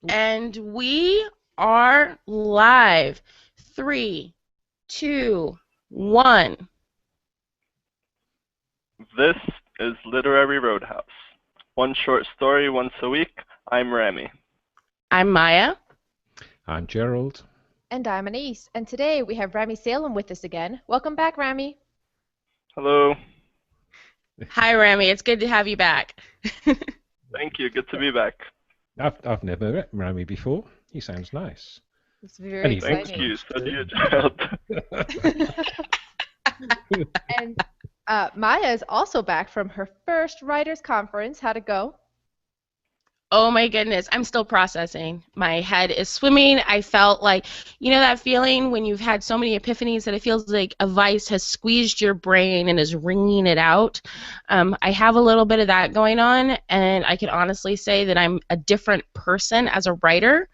And we are live. 3, 2, 1. This is Literary Roadhouse. One short story once a week. I'm Rami. I'm Maya. I'm Gerald. And I'm Anais. And today we have Rami Salem with us again. Welcome back, Rami. Hello. Hi, Rami. It's good to have you back. Thank you. Good to be back. I've never met Rami before. He sounds nice. It's very exciting. Thank you. So do you, Gerald. And Maya is also back from her first writers' conference. How'd it go? Oh my goodness, I'm still processing. My head is swimming. I felt like, you know that feeling when you've had so many epiphanies that it feels like a vice has squeezed your brain and is wringing it out. I have a little bit of that going on, and I can honestly say that I'm a different person as a writer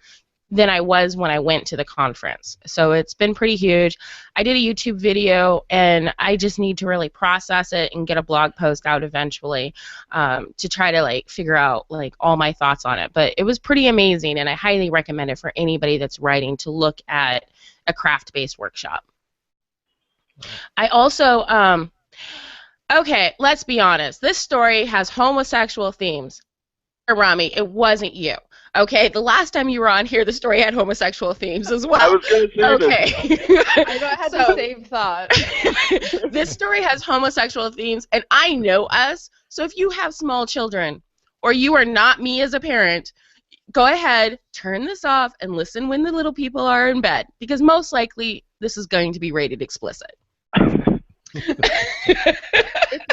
than I was when I went to the conference. So it's been pretty huge. I did a YouTube video, and I just need to really process it and get a blog post out eventually to try to figure out all my thoughts on it. But it was pretty amazing, and I highly recommend it for anybody that's writing to look at a craft-based workshop. I also, okay, let's be honest. This story has homosexual themes. Rami, it wasn't you. Okay, the last time you were on here, the story had homosexual themes as well. I was going to say okay. I had the same thought. This story has homosexual themes, and I know us. So if you have small children, or you are not me as a parent, go ahead, turn this off, and listen when the little people are in bed, because most likely this is going to be rated explicit. If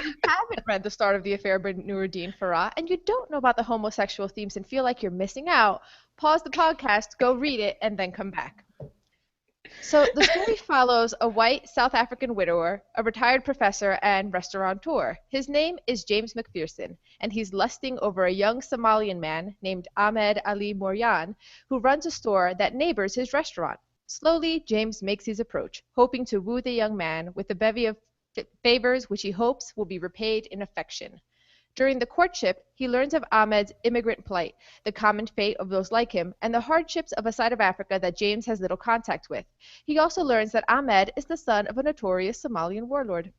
you haven't read The Start of the Affair by Nuruddin Farah and you don't know about the homosexual themes and feel like you're missing out, pause the podcast, go read it, and then come back. So the story follows a white South African widower, a retired professor, and restaurateur. His name is James Macpherson, and he's lusting over a young Somalian man named Ahmed Ali Moryan, who runs a store that neighbors his restaurant. Slowly, James makes his approach, hoping to woo the young man with a bevy of favors which he hopes will be repaid in affection. During the courtship, he learns of Ahmed's immigrant plight, the common fate of those like him, and the hardships of a side of Africa that James has little contact with. He also learns that Ahmed is the son of a notorious Somalian warlord.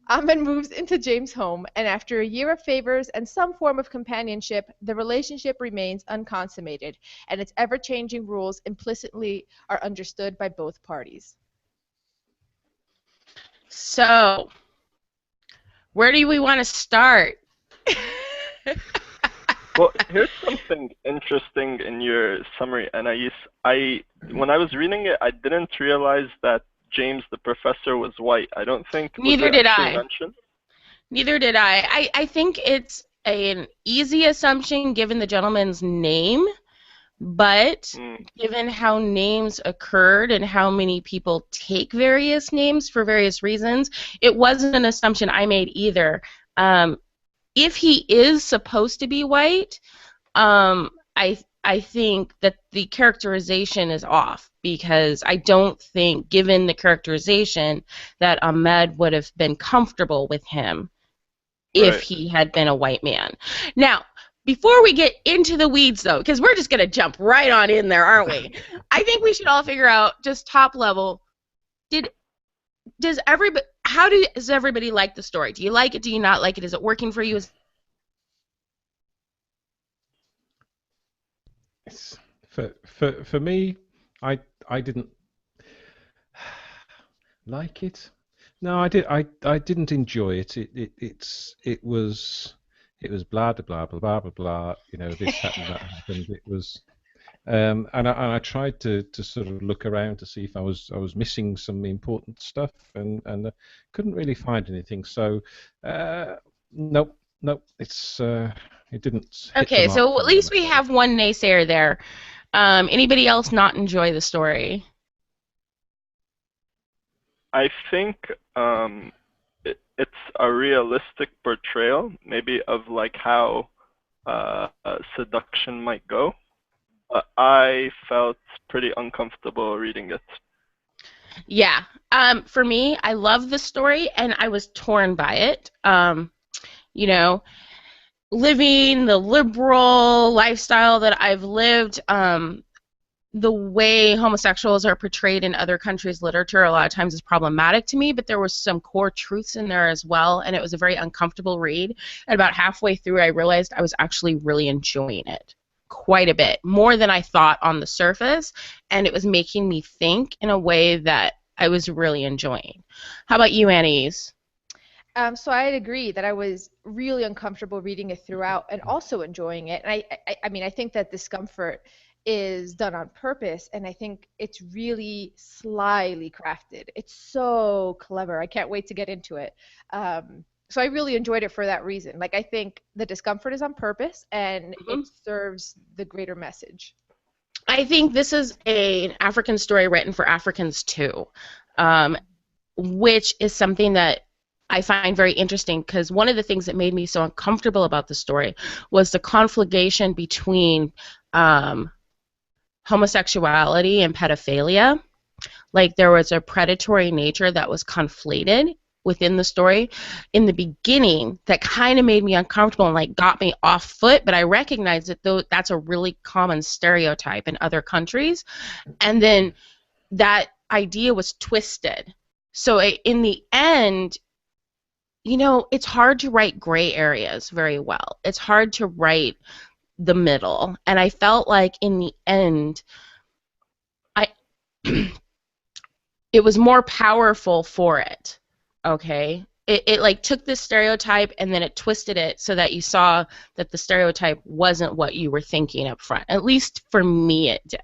Ahmed moves into James' home, and after a year of favors and some form of companionship, the relationship remains unconsummated, and its ever-changing rules implicitly are understood by both parties. So, where do we want to start? Well, here's something interesting in your summary, Anais. When I was reading it, I didn't realize that James, the professor, was white. I don't think. Neither did I. Mentioned? Neither did I. I think it's an easy assumption given the gentleman's name, but given how names occurred and how many people take various names for various reasons, it wasn't an assumption I made either. If he is supposed to be white, I think that the characterization is off, because I don't think, given the characterization, that Ahmed would have been comfortable with him if he had been a white man. Now, before we get into the weeds, though, because we're just going to jump right on in there, aren't we? I think we should all figure out, just top level, how does everybody like the story? Do you like it? Do you not like it? Is it working for you? For me, I didn't like it. No, I didn't enjoy it. It was blah blah blah blah blah blah. You know, this happened, that happened. It was, and I tried to sort of look around to see if I was missing some important stuff, and couldn't really find anything. So, nope, it's it didn't. Okay, so at least we have one naysayer there. Anybody else not enjoy the story? I think it's a realistic portrayal, maybe of how seduction might go. I felt pretty uncomfortable reading it. Yeah. For me, I love the story, and I was torn by it. You know, living the liberal lifestyle that I've lived, the way homosexuals are portrayed in other countries' literature a lot of times is problematic to me, but there was some core truths in there as well, and it was a very uncomfortable read. And about halfway through, I realized I was actually really enjoying it quite a bit, more than I thought on the surface, and it was making me think in a way that I was really enjoying. How about you, Anais? So I'd agree that I was really uncomfortable reading it throughout and also enjoying it. And I mean, I think that discomfort is done on purpose, and I think it's really slyly crafted. It's so clever. I can't wait to get into it. So I really enjoyed it for that reason. Like, I think the discomfort is on purpose, and it serves the greater message. I think this is an African story written for Africans too, which is something that I find very interesting, because one of the things that made me so uncomfortable about the story was the conflagration between homosexuality and pedophilia. Like, there was a predatory nature that was conflated within the story in the beginning that kind of made me uncomfortable and like got me off foot, but I recognized that though that's a really common stereotype in other countries, and then that idea was twisted. So in the end, it's hard to write gray areas very well. It's hard to write the middle, and I felt like in the end I it was more powerful for it. Okay, it like took this stereotype and then it twisted it so that you saw that the stereotype wasn't what you were thinking up front. At least for me it did,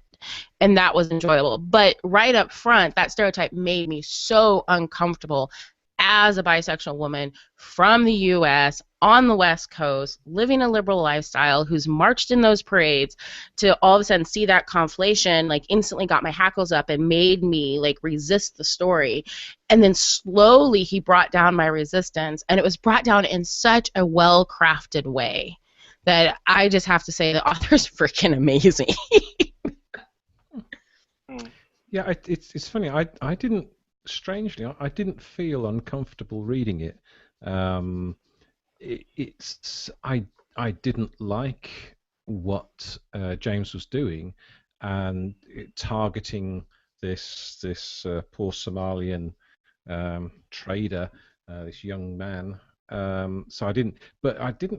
and that was enjoyable. But right up front, that stereotype made me so uncomfortable as a bisexual woman from the U.S. on the West Coast, living a liberal lifestyle, who's marched in those parades, to all of a sudden see that conflation, like instantly got my hackles up and made me like resist the story. And then slowly he brought down my resistance, and it was brought down in such a well-crafted way that I just have to say the author's freaking amazing. Yeah, it's funny. I didn't. Strangely, I didn't feel uncomfortable reading it. I didn't like what James was doing, and targeting this poor Somalian trader, this young man. So I didn't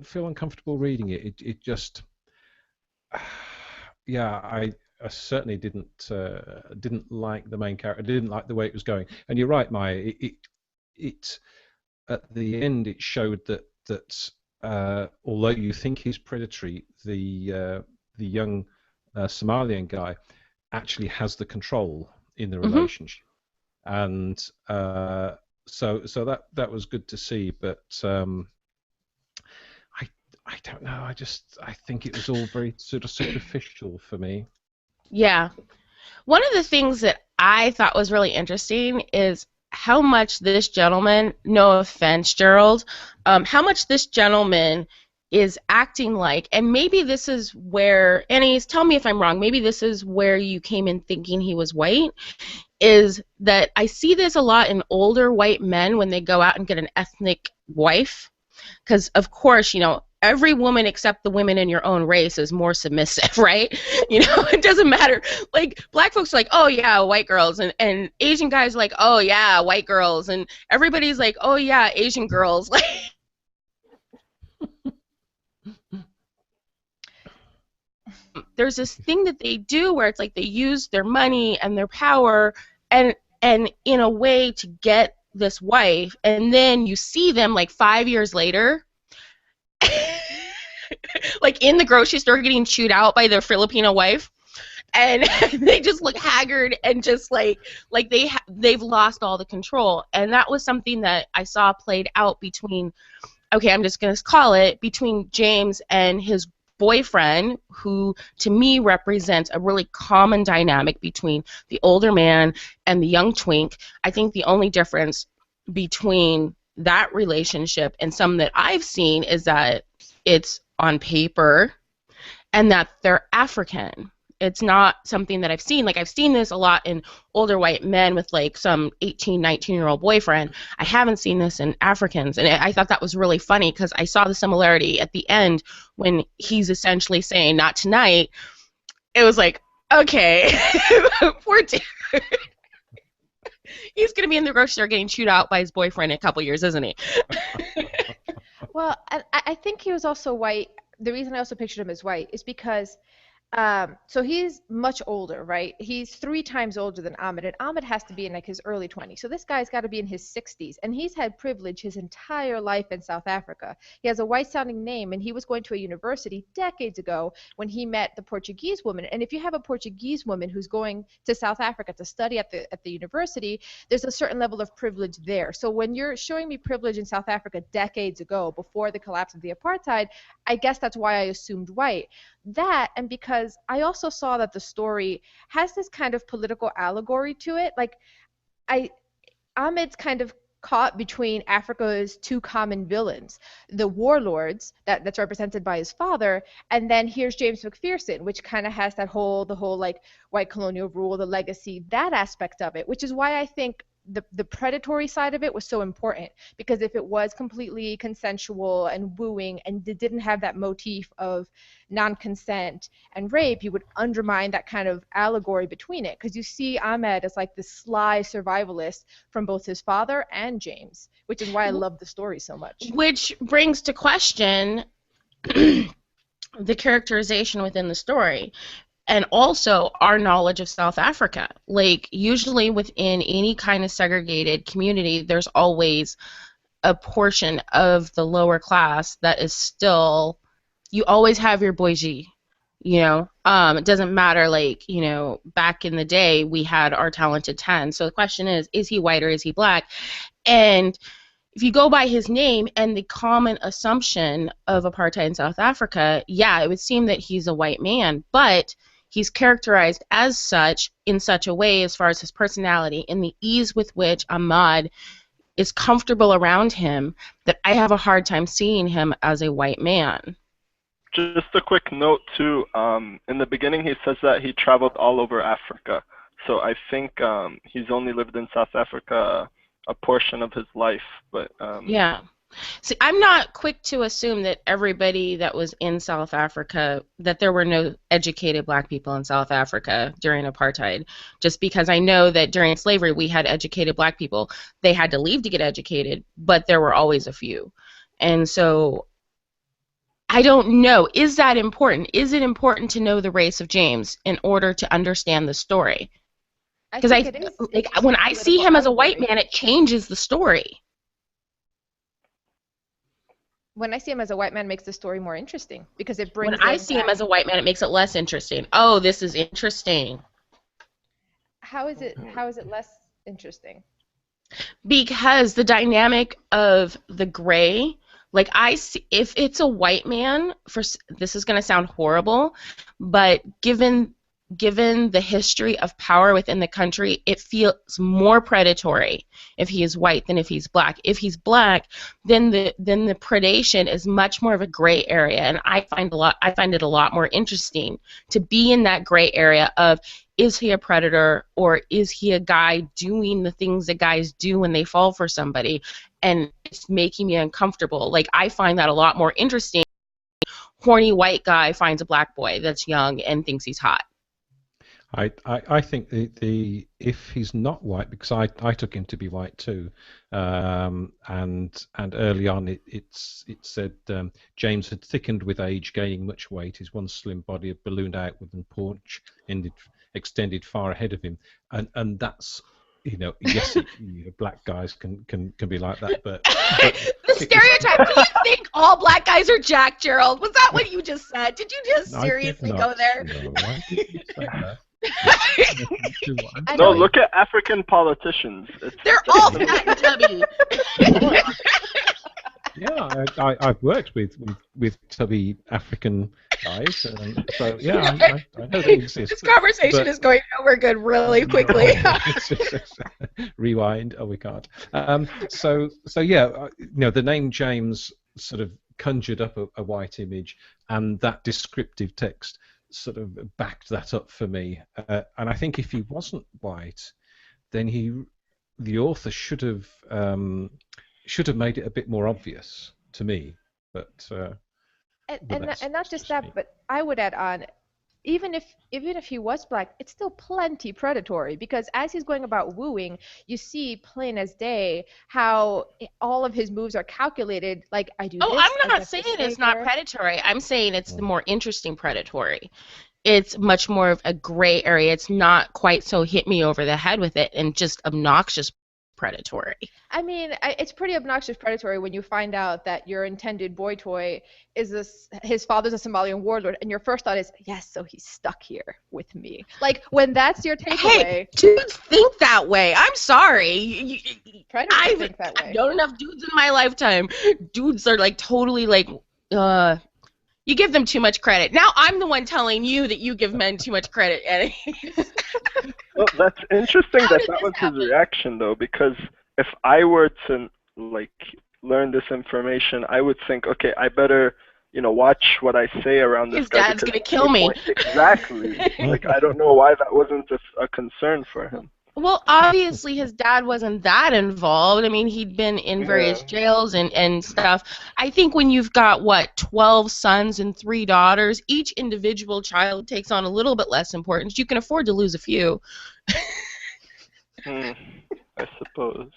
feel uncomfortable reading it. It just, yeah, I certainly didn't like the main character. I didn't like the way it was going. And you're right, Maya. It at the end it showed that although you think he's predatory, the young Somalian guy actually has the control in the relationship, and so that was good to see. But I don't know. I think it was all very sort of superficial for me. Yeah. One of the things that I thought was really interesting is how much this gentleman, no offense, Gerald, how much this gentleman is acting like, and maybe this is where, Annie, tell me if I'm wrong, maybe this is where you came in thinking he was white, is that I see this a lot in older white men when they go out and get an ethnic wife, because of course, every woman except the women in your own race is more submissive, right? It doesn't matter. Like, black folks are like, oh yeah, white girls, and Asian guys are like, oh yeah, white girls, and everybody's like, oh yeah, Asian girls. Like, there's this thing that they do where it's like they use their money and their power and in a way to get this wife, and then you see them like 5 years later like in the grocery store getting chewed out by their Filipino wife, and they just look haggard and just like they've lost all the control. And that was something that I saw played out between, okay, I'm just going to call it, between James and his boyfriend, who to me represents a really common dynamic between the older man and the young twink. I think the only difference between that relationship and some that I've seen is that it's on paper and that they're African. It's not something that I've seen. Like, I've seen this a lot in older white men with like some 18, 19-year-old boyfriend. I haven't seen this in Africans. And I thought that was really funny because I saw the similarity at the end when he's essentially saying, not tonight. It was like, okay, poor dude. He's going to be in the grocery store getting chewed out by his boyfriend in a couple years, isn't he? Well, I think he was also white. The reason I also pictured him as white is because so he's much older, right? He's 3 times older than Ahmed, and Ahmed has to be in like his early 20s. So this guy's got to be in his 60s, and he's had privilege his entire life in South Africa. He has a white-sounding name, and he was going to a university decades ago when he met the Portuguese woman. And if you have a Portuguese woman who's going to South Africa to study at the university, there's a certain level of privilege there. So when you're showing me privilege in South Africa decades ago, before the collapse of the apartheid, I guess that's why I assumed white. That, and because I also saw that the story has this kind of political allegory to it. Like, Ahmed's kind of caught between Africa's 2 common villains, the warlords that's represented by his father, and then here's James Macpherson, which kind of has the whole like white colonial rule, the legacy, that aspect of it, which is why I think the predatory side of it was so important, because if it was completely consensual and wooing and didn't have that motif of non-consent and rape, you would undermine that kind of allegory between it, because you see Ahmed as like this sly survivalist from both his father and James, which is why I love the story so much. Which brings to question the characterization within the story. And also our knowledge of South Africa. Like, usually within any kind of segregated community, there's always a portion of the lower class that is still, you always have your bourgeois, you know? It doesn't matter, like, you know, back in the day, we had our talented 10. So the question is he white or is he black? And if you go by his name and the common assumption of apartheid in South Africa, yeah, it would seem that he's a white man, but he's characterized as such in such a way as far as his personality and the ease with which Ahmad is comfortable around him that I have a hard time seeing him as a white man. Just a quick note too, in the beginning he says that he traveled all over Africa. So I think he's only lived in South Africa a portion of his life, but yeah. See, I'm not quick to assume that everybody that was in South Africa, that there were no educated black people in South Africa during apartheid, just because I know that during slavery we had educated black people. They had to leave to get educated, but there were always a few. And so I don't know. Is that important? Is it important to know the race of James in order to understand the story? Because when I see him as a white man, it changes the story. When I see him as a white man, it makes the story more interesting, because it brings. When I see him as a white man, it makes it less interesting. Oh, this is interesting. How is it less interesting? Because the dynamic of the gray, like, I see, if it's a white man, this is going to sound horrible, but given the history of power within the country, it feels more predatory if he is white than if he's black. If he's black, then the predation is much more of a gray area, and I find it a lot more interesting to be in that gray area of, is he a predator or is he a guy doing the things that guys do when they fall for somebody, and it's making me uncomfortable. Like, I find that a lot more interesting. Horny white guy finds a black boy that's young and thinks he's hot. I think the if he's not white, because I took him to be white too, and early on it said James had thickened with age, gaining much weight. His once slim body had ballooned outward and paunch extended far ahead of him, and that's, you know, yes, black guys can be like that, but the stereotype. Do you think all black guys are Jack, Gerald? Was that what you just said? Did you just seriously go there? No, why did you say that? No, look at African politicians. They're all fat and tubby. Yeah, I've worked with tubby African guys, so yeah, I know they exist. This conversation is going over good really quickly. Rewind. Oh, we can't. So yeah, you know, the name James sort of conjured up a white image, and that descriptive text sort of backed that up for me. And I think if he wasn't white, then the author should have made it a bit more obvious to me. But And not just just that, me. but I would add on, even if he was black, it's still plenty predatory, because as he's going about wooing, you see plain as day how all of his moves are calculated. Like, I do Oh, this, I I'm not get saying this it's not favor. predatory. I'm saying it's the Mm. more interesting predatory. It's much more of a gray area. It's not quite so hit me over the head with it and just obnoxious predatory. I mean, it's pretty obnoxious predatory when you find out that your intended boy toy is his father's a Somalian warlord, and your first thought is, yes, so he's stuck here with me. Like, when that's your Hey, takeaway, dudes think that way. I'm sorry. predators I've think that way. known enough dudes in my lifetime. Dudes are like totally like, you give them too much credit. Now I'm the one telling you that you give men too much credit, Annie. Well, that's interesting How that did that this was his happen? reaction, though, because if I were to like learn this information, I would think, okay, I better, watch what I say around this His guy dad's because gonna at kill any me. point, exactly. Like, I don't know why that wasn't a concern for him. Well, obviously his dad wasn't that involved. I mean, he'd been in Yeah. various jails and stuff. I think when you've got, 12 sons and 3 daughters, each individual child takes on a little bit less importance. You can afford to lose a few. Hmm. I suppose.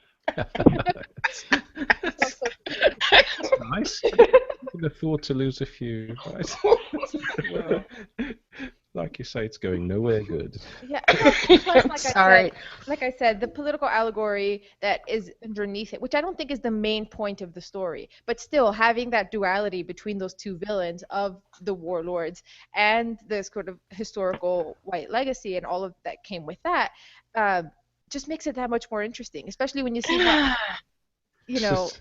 That's nice. You can afford to lose a few. Right? Well, like you say, it's going nowhere good. Yeah, plus, Sorry. like I said, the political allegory that is underneath it, which I don't think is the main point of the story, but still having that duality between those two villains of the warlords and the sort of historical white legacy and all of that came with that, just makes it that much more interesting, especially when you see how, you know,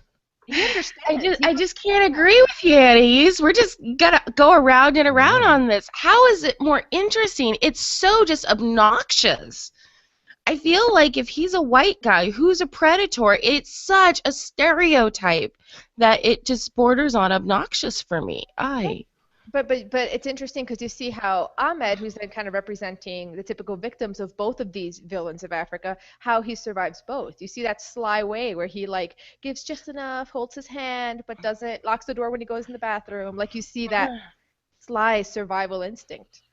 he understands. I just can't agree with you, Annie's. We're just gonna go around and around Yeah. on this. How is it more interesting? It's so just obnoxious. I feel like if he's a white guy who's a predator, it's such a stereotype that it just borders on obnoxious for me. But it's interesting because you see how Ahmed, who's then kind of representing the typical victims of both of these villains of Africa, how he survives both. You see that sly way where he like gives just enough, holds his hand, but doesn't locks the door when he goes in the bathroom. Like, you see that sly survival instinct.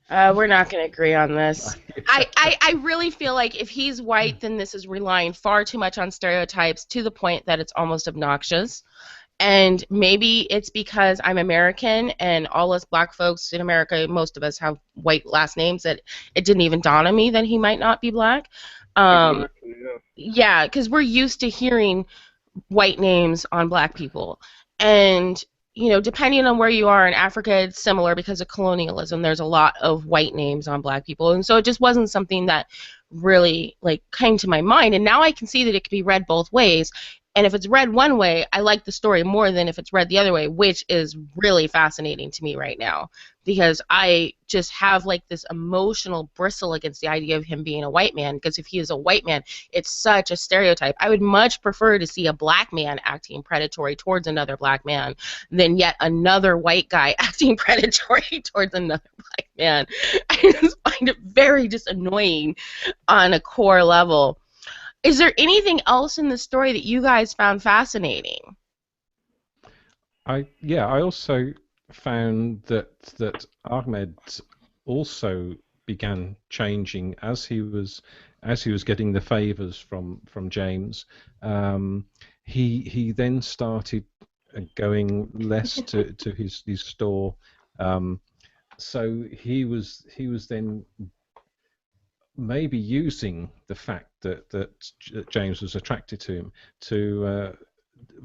We're not going to agree on this. I really feel like if he's white, then this is relying far too much on stereotypes to the point that it's almost obnoxious. And maybe it's because I'm American and all us black folks in America, most of us have white last names, that it didn't even dawn on me that he might not be black. Exactly. Yeah. Yeah, because we're used to hearing white names on black people. And, depending on where you are in Africa, it's similar because of colonialism. There's a lot of white names on black people. And so it just wasn't something that really came to my mind. And now I can see that it can be read both ways. And if it's read one way, I like the story more than if it's read the other way, which is really fascinating to me right now, because I just have this emotional bristle against the idea of him being a white man, because if he is a white man, it's such a stereotype. I would much prefer to see a black man acting predatory towards another black man than yet another white guy acting predatory towards another black man. I just find it very just annoying on a core level. Is there anything else in the story that you guys found fascinating? I also found that Ahmed also began changing as he was getting the favors from James. He then started going less to his store. So he was then maybe using the fact that James was attracted to him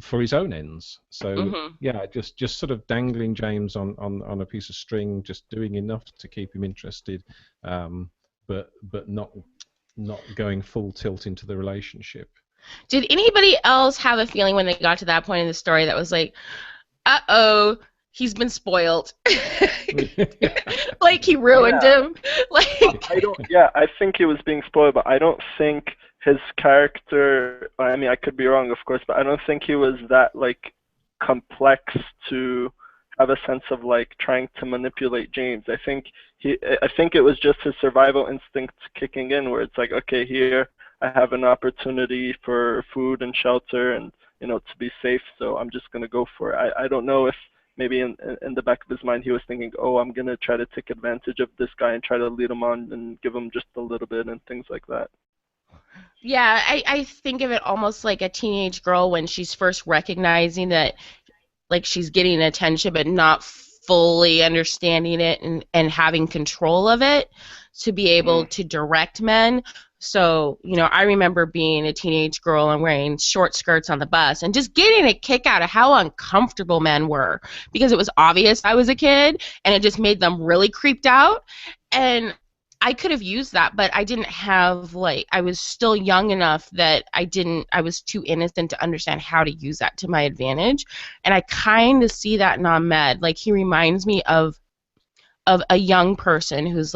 for his own ends. So yeah, just sort of dangling James on a piece of string, just doing enough to keep him interested, but not going full tilt into the relationship. Did anybody else have a feeling when they got to that point in the story that was like, uh-oh, he's been spoiled? Like he ruined him? I think he was being spoiled, but I don't think his character, I mean, I could be wrong, of course, but I don't think he was that complex to have a sense of like trying to manipulate James. I think it was just his survival instincts kicking in, where it's like, okay, here I have an opportunity for food and shelter and, you know, to be safe, so I'm just gonna go for it. I don't know if maybe in the back of his mind he was thinking, oh, I'm gonna try to take advantage of this guy and try to lead him on and give him just a little bit and things like that. Yeah, I think of it almost like a teenage girl when she's first recognizing that, like, she's getting attention but not fully understanding it and having control of it to be able to direct men. So, you know, I remember being a teenage girl and wearing short skirts on the bus and just getting a kick out of how uncomfortable men were, because it was obvious I was a kid and it just made them really creeped out. And I could have used that, but I didn't have, like, I was still young enough that I was too innocent to understand how to use that to my advantage. And I kind of see that in Ahmed. Like, he reminds me of a young person who's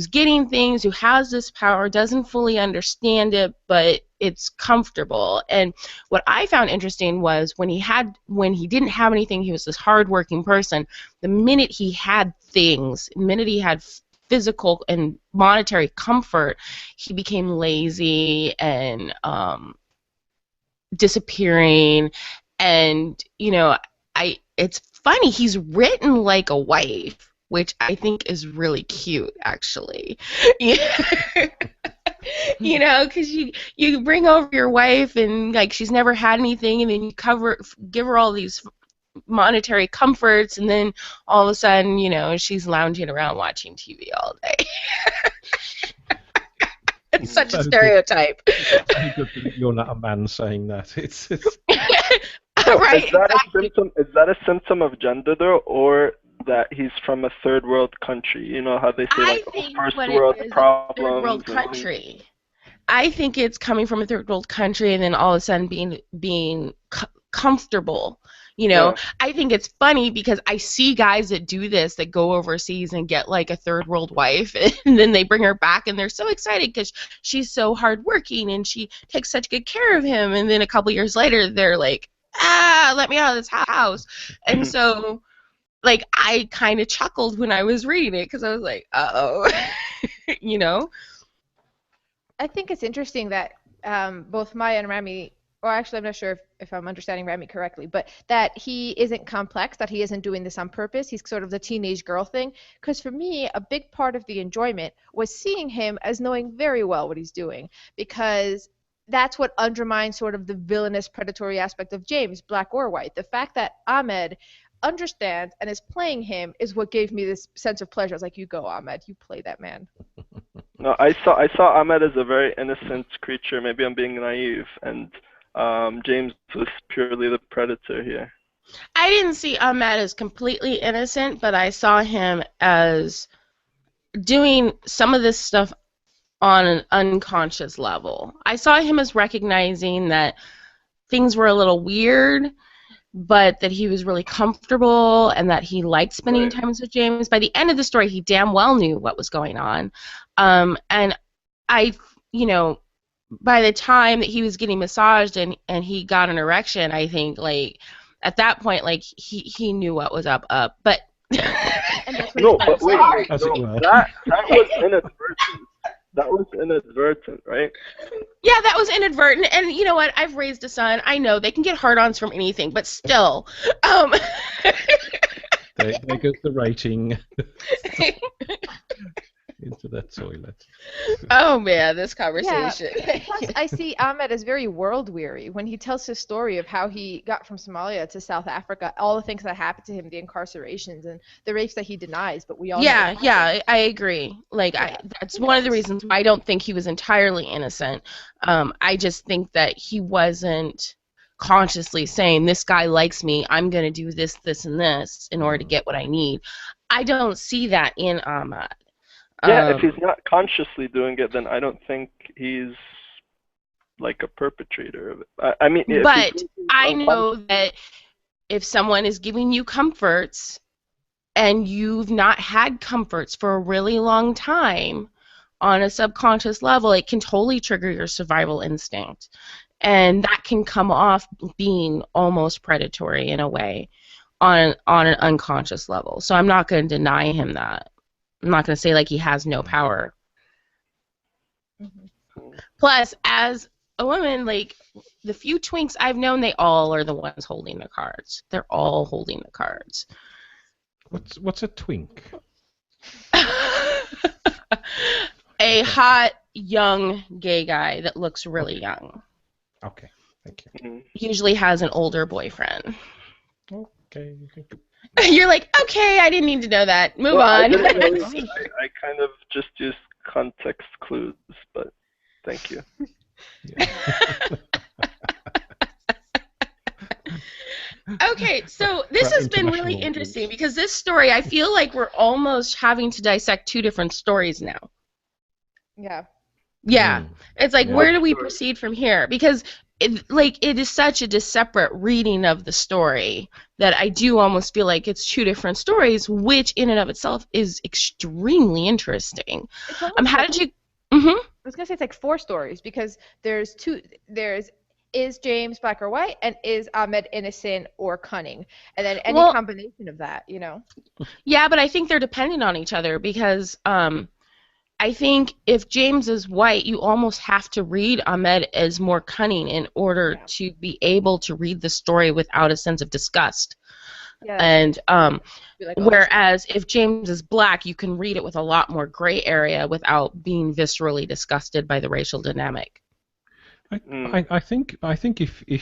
getting things, who has this power, doesn't fully understand it, but it's comfortable. And what I found interesting was when he didn't have anything, he was this hardworking person. The minute he had things, the minute he had physical and monetary comfort, he became lazy and disappearing. And, you know, it's funny, he's written like a wife, which I think is really cute, actually. You know, because you bring over your wife and, like, she's never had anything, and then you give her all these monetary comforts, and then all of a sudden, you know, she's lounging around watching TV all day. It's such a stereotype. Very good that you're not a man saying that. It's right. Is that a symptom of gender, though, or that he's from a third world country? You know how they say, like, first world problems. Third world country. I think it's coming from a third world country, and then all of a sudden being comfortable. You know, yeah. I think it's funny because I see guys that do this, that go overseas and get, like, a third world wife, and then they bring her back and they're so excited because she's so hardworking and she takes such good care of him, and then a couple years later they're like, let me out of this house. And so, like, I kind of chuckled when I was reading it because I was like, uh-oh. You know? I think it's interesting that both Maya and Rami, or actually I'm not sure if I'm understanding Rami correctly, but that he isn't complex, that he isn't doing this on purpose. He's sort of the teenage girl thing. Because for me, a big part of the enjoyment was seeing him as knowing very well what he's doing, because that's what undermines sort of the villainous, predatory aspect of James, black or white. The fact that Ahmed understands and is playing him is what gave me this sense of pleasure. I was like, you go, Ahmed, you play that man. No, I saw Ahmed as a very innocent creature. Maybe I'm being naive, and James was purely the predator here. I didn't see Ahmed as completely innocent, but I saw him as doing some of this stuff on an unconscious level. I saw him as recognizing that things were a little weird, but that he was really comfortable and that he liked spending time with James. By the end of the story, he damn well knew what was going on. And I, you know, by the time that he was getting massaged and he got an erection, I think, like, at that point, like, he knew what was up. But no, but wait, that was inadvertent. That was inadvertent, right? Yeah, that was inadvertent. And you know what? I've raised a son. I know they can get hard-ons from anything, but still. There goes the rating. Into the toilet. Oh man, this conversation. Yeah. Plus, I see Ahmed as very world weary when he tells his story of how he got from Somalia to South Africa, all the things that happened to him, the incarcerations and the rapes that he denies, but we all know. Yeah, I agree. Like, that's one of the reasons why I don't think he was entirely innocent. I just think that he wasn't consciously saying, this guy likes me, I'm going to do this, this, and this in order to get what I need. I don't see that in Ahmed. Yeah, if he's not consciously doing it, then I don't think he's like a perpetrator of it. I mean, but I know that if someone is giving you comforts and you've not had comforts for a really long time on a subconscious level, it can totally trigger your survival instinct. And that can come off being almost predatory in a way on an unconscious level. So I'm not going to deny him that. I'm not going to say like he has no power. Plus, as a woman, like the few twinks I've known, they all are the ones holding the cards. They're all holding the cards. What's a twink? A hot, young gay guy that looks really young. Okay, thank you. Usually has an older boyfriend. Okay, thank you. You're like, okay, I didn't need to know that. Move on. I kind of just used context clues, but thank you. Yeah. Okay, so this has been really interesting because this story, I feel like we're almost having to dissect two different stories now. Yeah. Yeah. It's like, Yeah. where do we proceed from here? Because it is such a separate reading of the story that I do almost feel like it's two different stories, which in and of itself is extremely interesting. How did you... I was going to say it's like 4 stories because there's is James black or white, and is Ahmed innocent or cunning? And then any combination of that, you know? Yeah, but I think they're dependent on each other because I think if James is white, you almost have to read Ahmed as more cunning in order to be able to read the story without a sense of disgust. Yeah, and whereas if James is black, you can read it with a lot more gray area without being viscerally disgusted by the racial dynamic. I think if you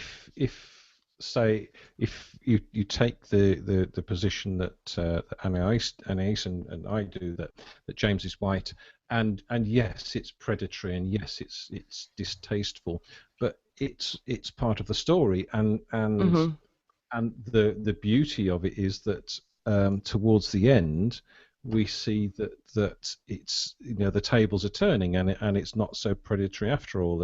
take the position that Anais and I do, that James is white, and yes, it's predatory, and yes, it's distasteful, but it's part of the story, and the beauty of it is that towards the end we see that it's, you know, the tables are turning, and it's not so predatory after all,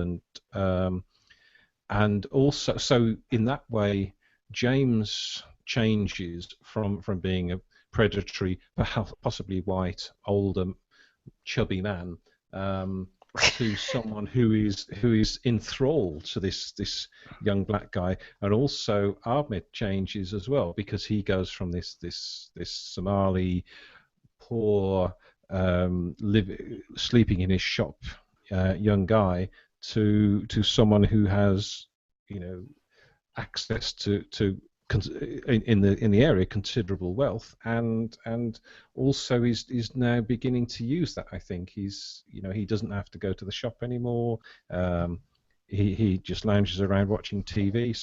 and also, so in that way James changes from being a predatory, perhaps possibly white, older, chubby man, to someone who is enthralled to this young black guy. And also Ahmed changes as well, because he goes from this Somali poor, sleeping in his shop young guy to someone who has, you know, access to in the area considerable wealth, and also is now beginning to use that. I think he's, you know, he doesn't have to go to the shop anymore. He just lounges around watching TV.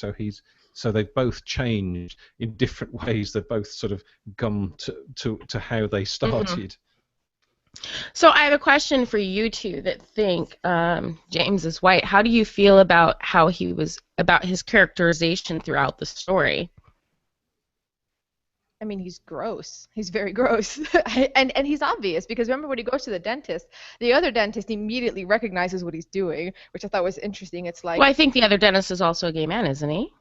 So they've both changed in different ways. They've both sort of gone to how they started. So I have a question for you two that think James is white. How do you feel about about his characterization throughout the story? I mean, he's gross. He's very gross. and he's obvious, because remember when he goes to the dentist, the other dentist immediately recognizes what he's doing, which I thought was interesting. It's like... Well, I think the other dentist is also a gay man, isn't he?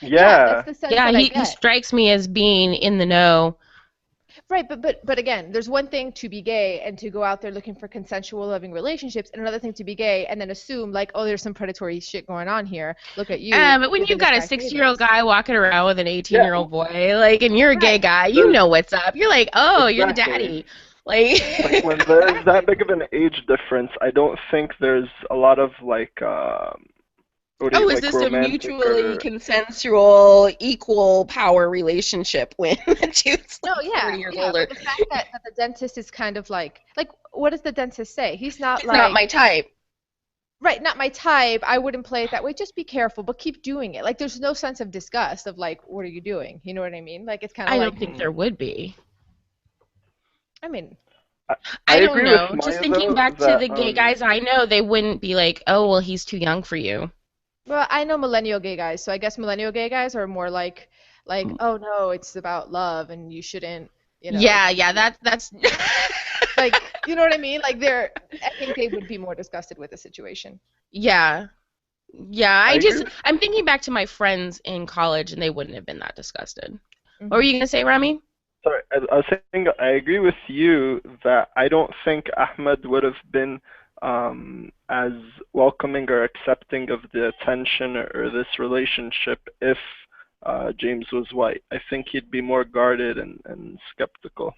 Yeah. That's the sense that I get. He strikes me as being in the know. Right, but again, there's one thing to be gay and to go out there looking for consensual, loving relationships, and another thing to be gay and then assume, like, oh, there's some predatory shit going on here. Look at you. But when you've got a 60-year-old guy walking around with an 18-year-old boy, like, and you're a gay guy, you know what's up. You're like, oh, you're the daddy. Like when there's that big of an age difference, I don't think there's a lot of, like, is this a mutually consensual, equal power relationship when the dude's 30 years older? The fact that the dentist is kind of like, what does the dentist say? He's not not my type. Right, not my type. I wouldn't play it that way. Just be careful, but keep doing it. Like, there's no sense of disgust of, like, what are you doing? You know what I mean? Like, it's kind of I don't think there would be. I mean... I don't know. Just thinking back to the gay guys I know, they wouldn't be like, oh, well, he's too young for you. Well, I know millennial gay guys, so I guess millennial gay guys are more like, oh no, it's about love and you shouldn't, you know. Yeah, that's like, you know what I mean? Like, I think they would be more disgusted with the situation. Yeah, I'm thinking back to my friends in college, and they wouldn't have been that disgusted. Mm-hmm. What were you gonna say, Rami? Sorry, I was saying I agree with you that I don't think Ahmed would have been as welcoming or accepting of the attention or this relationship if James was white. I think he'd be more guarded and skeptical.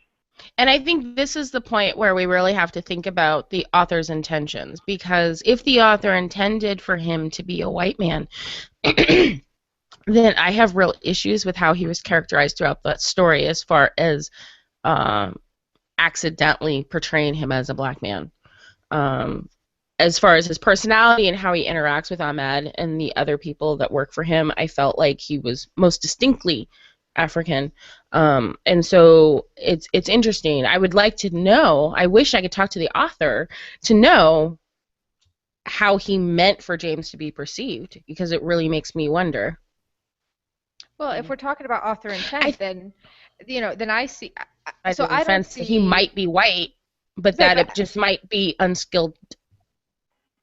And I think this is the point where we really have to think about the author's intentions, because if the author intended for him to be a white man, then I have real issues with how he was characterized throughout that story as far as accidentally portraying him as a black man. As far as his personality and how he interacts with Ahmed and the other people that work for him, I felt like he was most distinctly African. And so it's interesting. I would like to know, I wish I could talk to the author to know how he meant for James to be perceived, because it really makes me wonder. Well, if we're talking about author intent, then I see. So I don't see. He might be white, but that it just might be unskilled.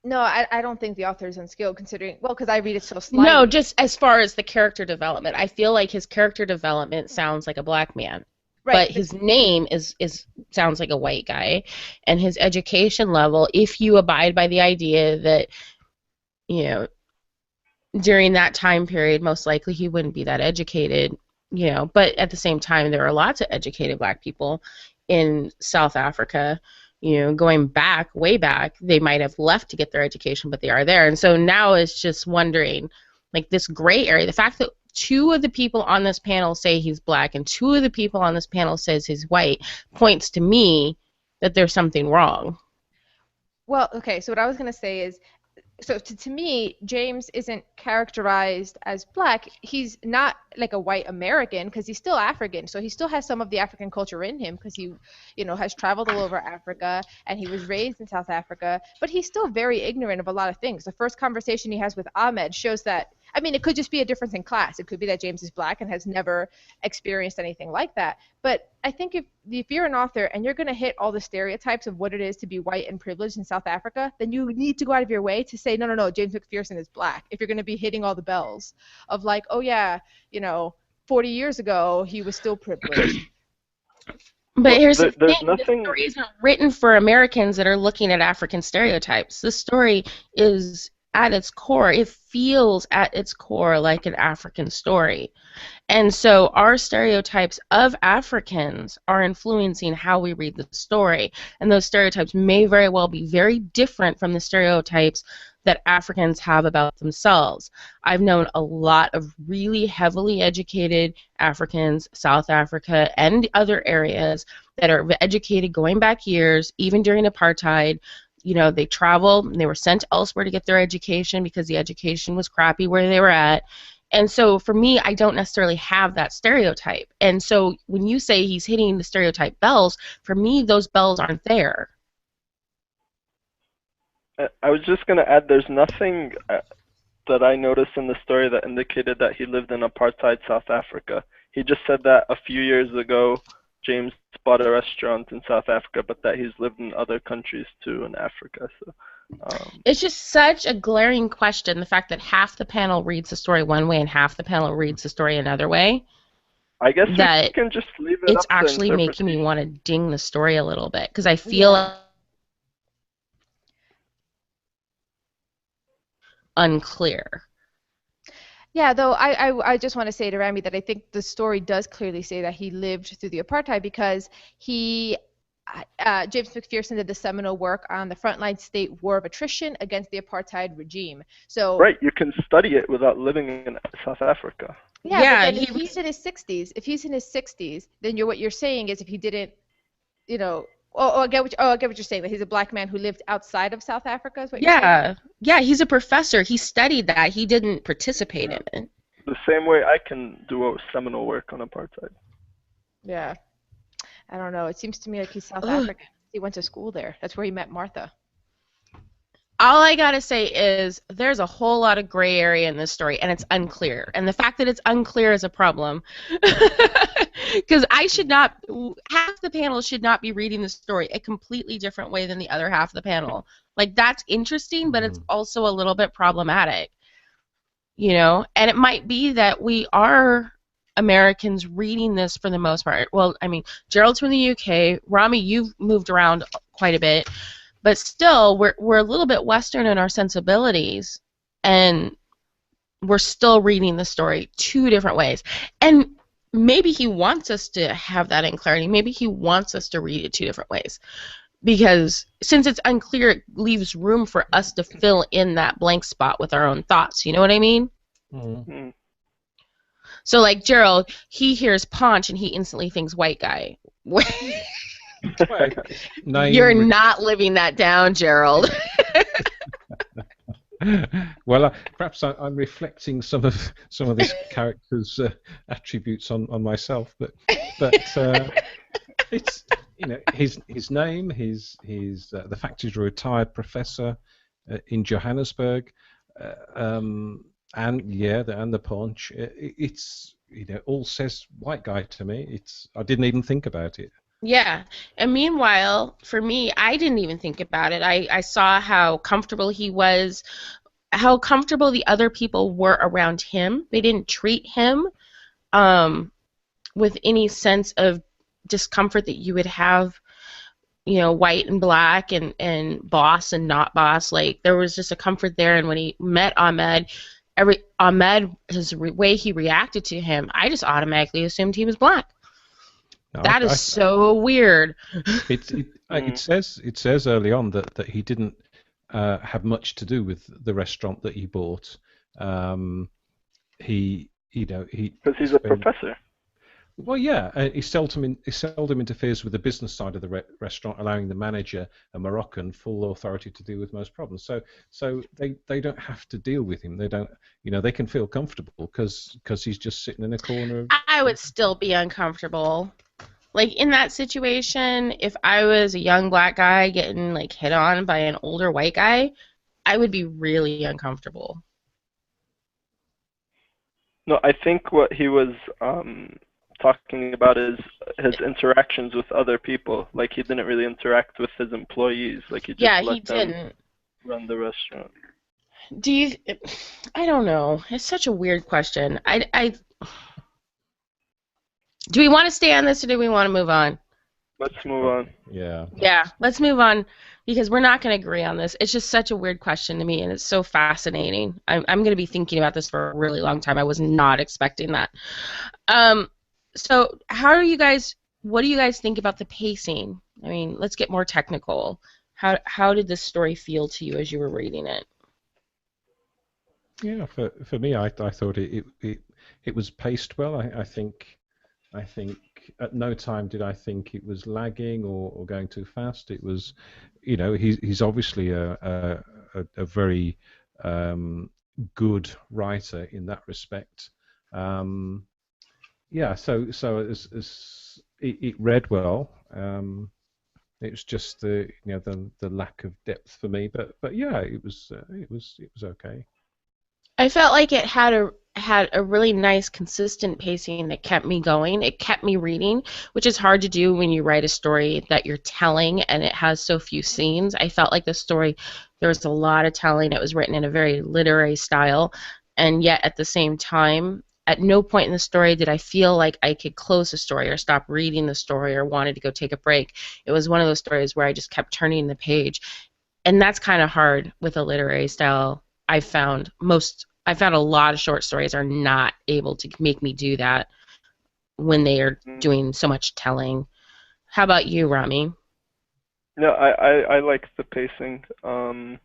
No, I don't think the author is unskilled, considering, well, because I read it so slightly. No, just as far as the character development. I feel like his character development sounds like a black man. Right, but his name sounds like a white guy. And his education level, if you abide by the idea that, during that time period, most likely he wouldn't be that educated, but at the same time, there are lots of educated black people in South Africa. Going back, way back, they might have left to get their education, but they are there. And so now it's just wondering, like, this gray area, the fact that 2 of the people on this panel say he's black and 2 of the people on this panel says he's white, points to me that there's something wrong. Well, okay, so what I was going to say is, so to me, James isn't characterized as black. He's not like a white American, because he's still African. So he still has some of the African culture in him, because he, has traveled all over Africa and he was raised in South Africa. But he's still very ignorant of a lot of things. The first conversation he has with Ahmed shows that, I mean, it could just be a difference in class. It could be that James is black and has never experienced anything like that. But I think if you're an author and you're going to hit all the stereotypes of what it is to be white and privileged in South Africa, then you need to go out of your way to say, no, James Macpherson is black. If you're going to be hitting all the bells of like, oh yeah, 40 years ago he was still privileged. But here's the thing, this story isn't written for Americans that are looking at African stereotypes. This story is, at its core, it feels at its core like an African story. And so our stereotypes of Africans are influencing how we read the story. And those stereotypes may very well be very different from the stereotypes that Africans have about themselves. I've known a lot of really heavily educated Africans, South Africa, and other areas that are educated going back years, even during apartheid. They traveled and they were sent elsewhere to get their education because the education was crappy where they were at. And so for me, I don't necessarily have that stereotype. And so when you say he's hitting the stereotype bells, for me, those bells aren't there. I was just going to add, there's nothing that I noticed in the story that indicated that he lived in apartheid South Africa. He just said that a few years ago, James bought a restaurant in South Africa, but that he's lived in other countries too in Africa. So it's just such a glaring question, the fact that half the panel reads the story one way and half the panel reads the story another way. I guess that we can just leave it. It's actually making me want to ding the story a little bit, because I feel unclear. Yeah, though I just want to say to Rami that I think the story does clearly say that he lived through the apartheid, because James Macpherson did the seminal work on the Frontline State War of Attrition against the apartheid regime. So right, you can study it without living in South Africa. Yeah, but if he's in his 60s, then what you're saying is if he didn't, I get what you're saying, that he's a black man who lived outside of South Africa, is what you're saying? Yeah, he's a professor. He studied that. He didn't participate in it. The same way I can do a seminal work on apartheid. Yeah. I don't know. It seems to me like he's South African. He went to school there. That's where he met Martha. All I gotta say is there's a whole lot of gray area in this story, and it's unclear. And the fact that it's unclear is a problem. Because half the panel should not be reading the story a completely different way than the other half of the panel. Like, that's interesting, but it's also a little bit problematic. And it might be that we are Americans reading this for the most part. Well, I mean, Gerald's from the UK. Rami, you've moved around quite a bit. But still, we're a little bit Western in our sensibilities, and we're still reading the story two different ways. And maybe he wants us to have that in clarity. Maybe he wants us to read it two different ways. Because since it's unclear, it leaves room for us to fill in that blank spot with our own thoughts. You know what I mean? Mm. So, like Gerald, he hears paunch and he instantly thinks white guy. You're not living that down, Gerald. Well, perhaps I'm reflecting some of this character's attributes on myself, but it's, you know, his name, the fact he's a retired professor in Johannesburg, and the paunch. It's, you know, all says white guy to me. I didn't even think about it. Yeah, and meanwhile, for me, I didn't even think about it. I saw how comfortable he was, how comfortable the other people were around him. They didn't treat him with any sense of discomfort that you would have, you know, white and black and boss and not boss. Like, there was just a comfort there. And when he met Ahmed, his way he reacted to him, I just automatically assumed he was black. No, that is so weird. It says early on that he didn't have much to do with the restaurant that he bought. Because he's a professor. Well, yeah, he seldom interferes with the business side of the restaurant, allowing the manager, a Moroccan, full authority to deal with most problems. So they don't have to deal with him. They don't, you know, they can feel comfortable because he's just sitting in a corner. I would still be uncomfortable. Like, in that situation, if I was a young black guy getting, like, hit on by an older white guy, I would be really uncomfortable. No, I think what he was talking about is his interactions with other people. Like, he didn't really interact with his employees. Like, he just let them run the restaurant. I don't know. It's such a weird question. Do we want to stay on this, or do we want to move on? Let's move on. Yeah. Yeah, let's move on, because we're not going to agree on this. It's just such a weird question to me, and it's so fascinating. I'm going to be thinking about this for a really long time. I was not expecting that. So what do you guys think about the pacing? I mean, let's get more technical. How did this story feel to you as you were reading it? Yeah, for me, I thought it was paced well. I think at no time did I think it was lagging or going too fast. It was, you know, he's obviously a very good writer in that respect. Yeah, so as it read well. It was just the lack of depth for me, but yeah, it was okay. I felt like it had a really nice, consistent pacing that kept me going. It kept me reading, which is hard to do when you write a story that you're telling and it has so few scenes. I felt like the story, there was a lot of telling. It was written in a very literary style, and yet at the same time, at no point in the story did I feel like I could close the story or stop reading the story or wanted to go take a break. It was one of those stories where I just kept turning the page, and that's kind of hard with a literary style. I found a lot of short stories are not able to make me do that when they are doing so much telling. How about you, Rami? No, I liked the pacing. I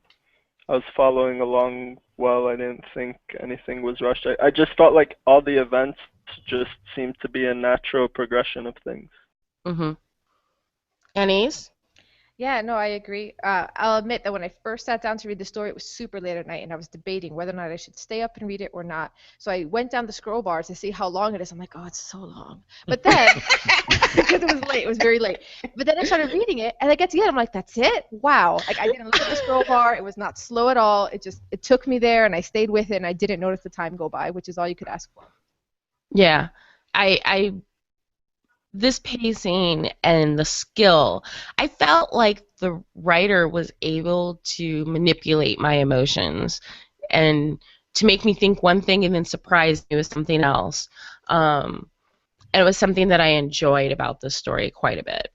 was following along well. I didn't think anything was rushed. I just felt like all the events just seemed to be a natural progression of things. Mm-hmm. Anais? Yeah, no, I agree. I'll admit that when I first sat down to read the story, it was super late at night, and I was debating whether or not I should stay up and read it or not. So I went down the scroll bar to see how long it is. I'm like, oh, it's so long. But then, because it was late, it was very late. But then I started reading it, and I get to the end, I'm like, that's it? Wow. Like, I didn't look at the scroll bar. It was not slow at all. It took me there, and I stayed with it, and I didn't notice the time go by, which is all you could ask for. Yeah. This pacing and the skill, I felt like the writer was able to manipulate my emotions and to make me think one thing and then surprise me with something else. And it was something that I enjoyed about this story quite a bit.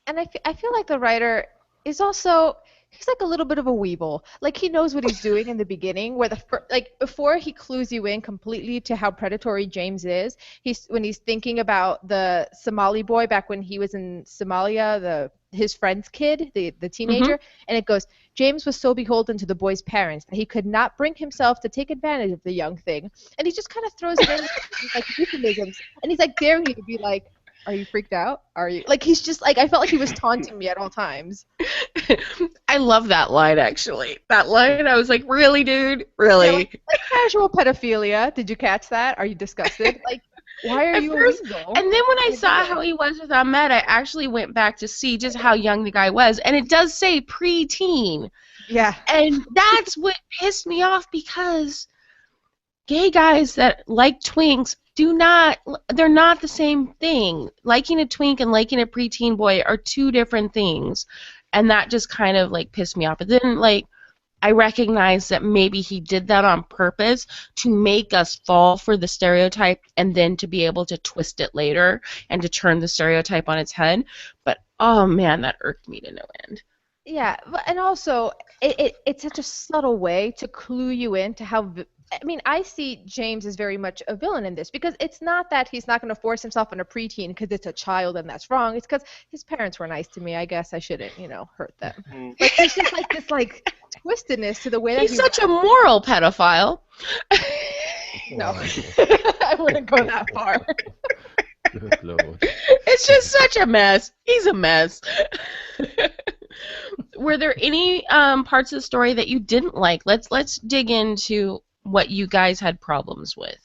And I feel like the writer is also he's like a little bit of a weeble. Like he knows what he's doing in the beginning, where like before he clues you in completely to how predatory James is. When he's thinking about the Somali boy back when he was in Somalia, his friend's kid, the teenager, and it goes, James was so beholden to the boy's parents that he could not bring himself to take advantage of the young thing. And he just kind of throws it in like euphemisms, and he's like daring you to be like, are you freaked out? Are you like he's just like I felt like he was taunting me at all times. I love that line actually. That line, I was like, really, dude? Really? Yeah, like casual pedophilia. Did you catch that? Are you disgusted? Like, why are you a weasel? And then when I saw how he was with Ahmed, I actually went back to see just how young the guy was, and it does say pre-teen. Yeah. And that's what pissed me off, because gay guys that like twinks they're not the same thing. Liking a twink and liking a preteen boy are two different things. And that just kind of like pissed me off. But then like I recognize that maybe he did that on purpose to make us fall for the stereotype and then to be able to twist it later and to turn the stereotype on its head. But oh man, that irked me to no end. Yeah, and also it's such a subtle way to clue you in to how. I mean, I see James as very much a villain in this, because it's not that he's not going to force himself on a preteen because it's a child and that's wrong. It's because his parents were nice to me. I guess I shouldn't, hurt them. Like there's just like this like twistedness to the way that he's such a moral pedophile. No, I wouldn't go that far. Good Lord. It's just such a mess. He's a mess. Were there any parts of the story that you didn't like? Let's dig into what you guys had problems with.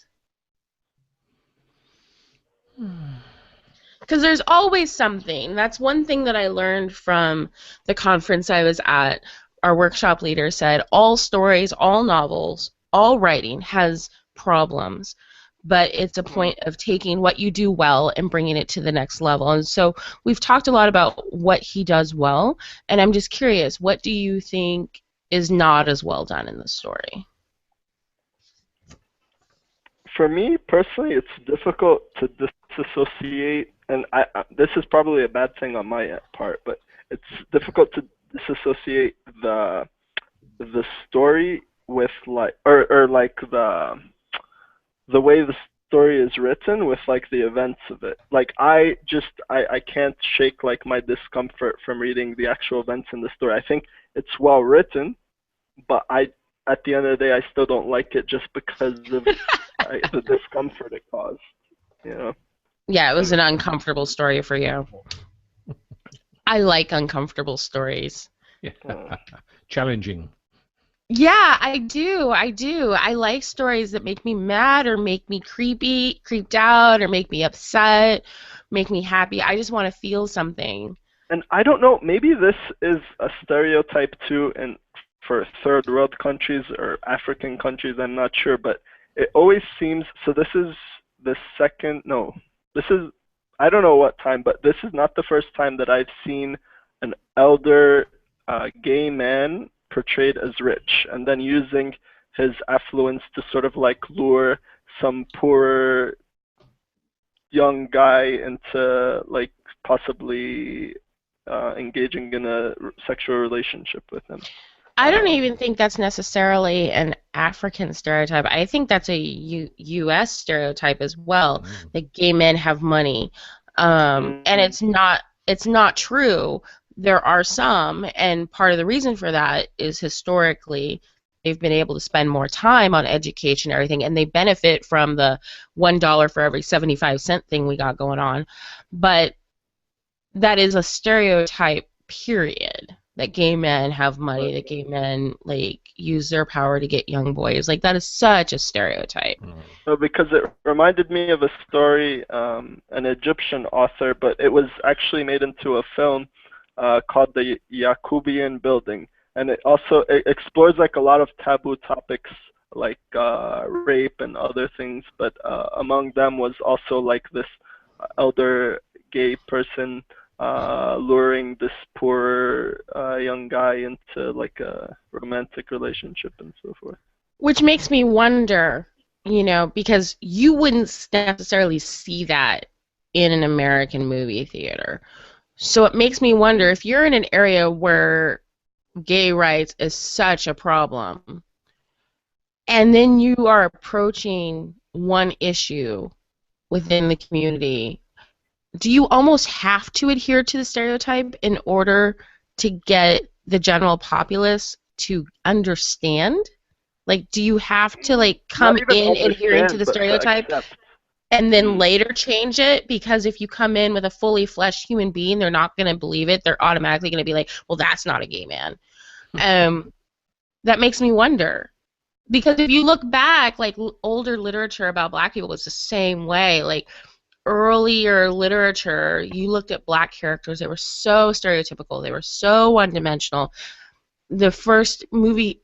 Because there's always something. That's one thing that I learned from the conference I was at. Our workshop leader said all stories, all novels, all writing has problems, but it's a point of taking what you do well and bringing it to the next level. And so we've talked a lot about what he does well, and I'm just curious, what do you think is not as well done in the story? For me, personally, it's difficult to disassociate, and this is probably a bad thing on my part, but it's difficult to disassociate the story with like the way the story is written with like the events of it. Like I can't shake like my discomfort from reading the actual events in the story. I think it's well written, but at the end of the day I still don't like it just because of the discomfort it caused. Yeah, it was an uncomfortable story for you. I like uncomfortable stories. Yeah. Challenging. Yeah, I do. I like stories that make me mad or make me creeped out, or make me upset, make me happy. I just want to feel something. And I don't know, maybe this is a stereotype too, and for third world countries or African countries, I'm not sure, but it always seems, so this is the second, no, this is, I don't know what time, but this is not the first time that I've seen an elder gay man portrayed as rich, and then using his affluence to sort of like lure some poor young guy into like possibly engaging in a sexual relationship with him. I don't even think that's necessarily an African stereotype. I think that's a U.S. stereotype as well, that gay men have money. And it's not true. There are some, and part of the reason for that is historically they've been able to spend more time on education and everything, and they benefit from the $1 for every 75-cent thing we got going on. But that is a stereotype, period. That gay men have money, that gay men like use their power to get young boys. Like that is such a stereotype. Because it reminded me of a story, an Egyptian author, but it was actually made into a film called the Yacubian Building, and it also explores like a lot of taboo topics like rape and other things, but among them was also like this elder gay person luring this poor young guy into like a romantic relationship and so forth. Which makes me wonder, because you wouldn't necessarily see that in an American movie theater. So it makes me wonder if you're in an area where gay rights is such a problem, and then you are approaching one issue within the community, do you almost have to adhere to the stereotype in order to get the general populace to understand? Like, do you have to like Not come even in adhering to understand, the but to stereotype accept. and then later change it? Because if you come in with a fully fleshed human being, they're not going to believe it. They're automatically going to be like, well, that's not a gay man. That makes me wonder. Because if you look back, like older literature about black people was the same way. Like earlier literature, you looked at black characters, they were so stereotypical, they were so one-dimensional. The first movie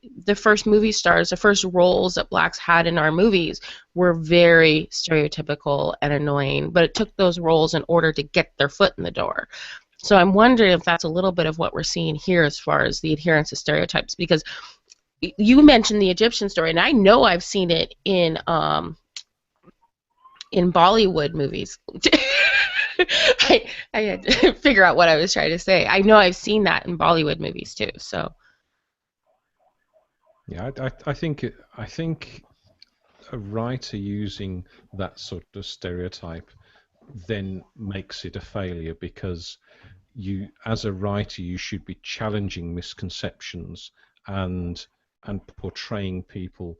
stars, the first roles that blacks had in our movies were very stereotypical and annoying, but it took those roles in order to get their foot in the door. So I'm wondering if that's a little bit of what we're seeing here as far as the adherence to stereotypes, because you mentioned the Egyptian story, and I know I've seen it in Bollywood movies. I had to figure out what I was trying to say. I know I've seen that in Bollywood movies too. So Yeah, I think a writer using that sort of stereotype then makes it a failure, because you, as a writer, you should be challenging misconceptions and portraying people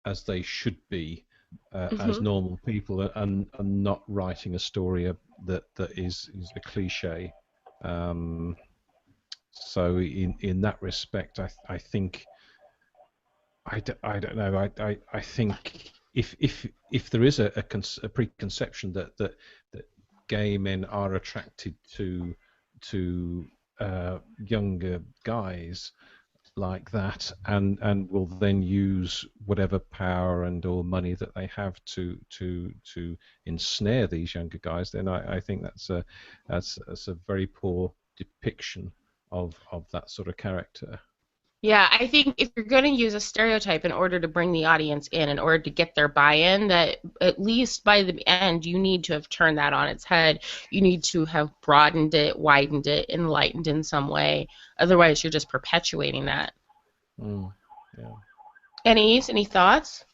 as they should be, as normal people, and not writing a story that is a cliche. So in that respect, I think I don't know. I think if there is a preconception that gay men are attracted to younger guys like that, and will then use whatever power and or money that they have to ensnare these younger guys, then I think that's a very poor depiction of that sort of character. yeah, I think if you're going to use a stereotype in order to bring the audience in order to get their buy-in, that at least by the end you need to have turned that on its head. You need to have broadened it, widened it, enlightened in some way. Otherwise, you're just perpetuating that. Yeah. Any thoughts?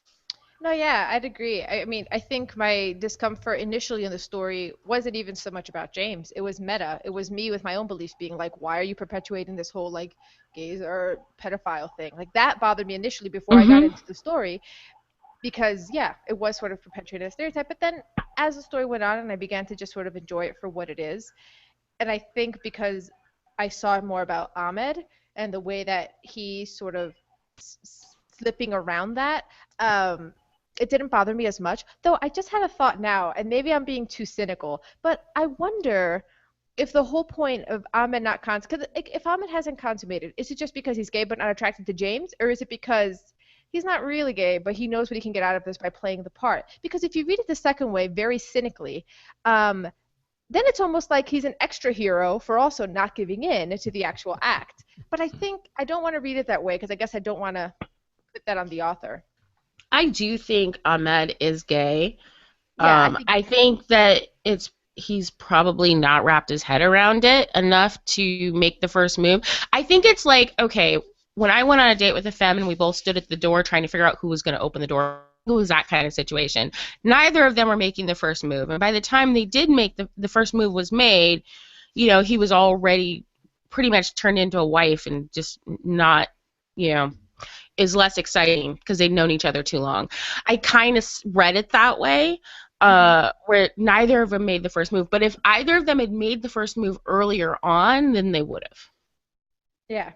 No, yeah, I'd agree. I mean, I think my discomfort initially in the story wasn't even so much about James. It was meta. It was me with my own beliefs being like, why are you perpetuating this whole like gays or pedophile thing? Like that bothered me initially before I got into the story, because yeah, it was sort of perpetuating a stereotype. But then as the story went on and I began to just sort of enjoy it for what it is, and I think because I saw more about Ahmed and the way that he sort of slipping around that, it didn't bother me as much. Though I just had a thought now, and maybe I'm being too cynical, but I wonder if the whole point of Ahmed not because if Ahmed hasn't consummated, is it just because he's gay but not attracted to James, or is it because he's not really gay but he knows what he can get out of this by playing the part? Because if you read it the second way, very cynically, then it's almost like he's an extra hero for also not giving in to the actual act. But I think I don't want to read it that way, because I guess I don't want to put that on the author. I do think Ahmed is gay. Yeah, I think that he's probably not wrapped his head around it enough to make the first move. I think it's like, okay, when I went on a date with a femme and we both stood at the door trying to figure out who was going to open the door, it was that kind of situation. Neither of them were making the first move. And by the time they did make the first move was made, he was already pretty much turned into a wife and just not, is less exciting because they'd known each other too long. I kind of read it that way, where neither of them made the first move. But if either of them had made the first move earlier on, then they would have. Yeah.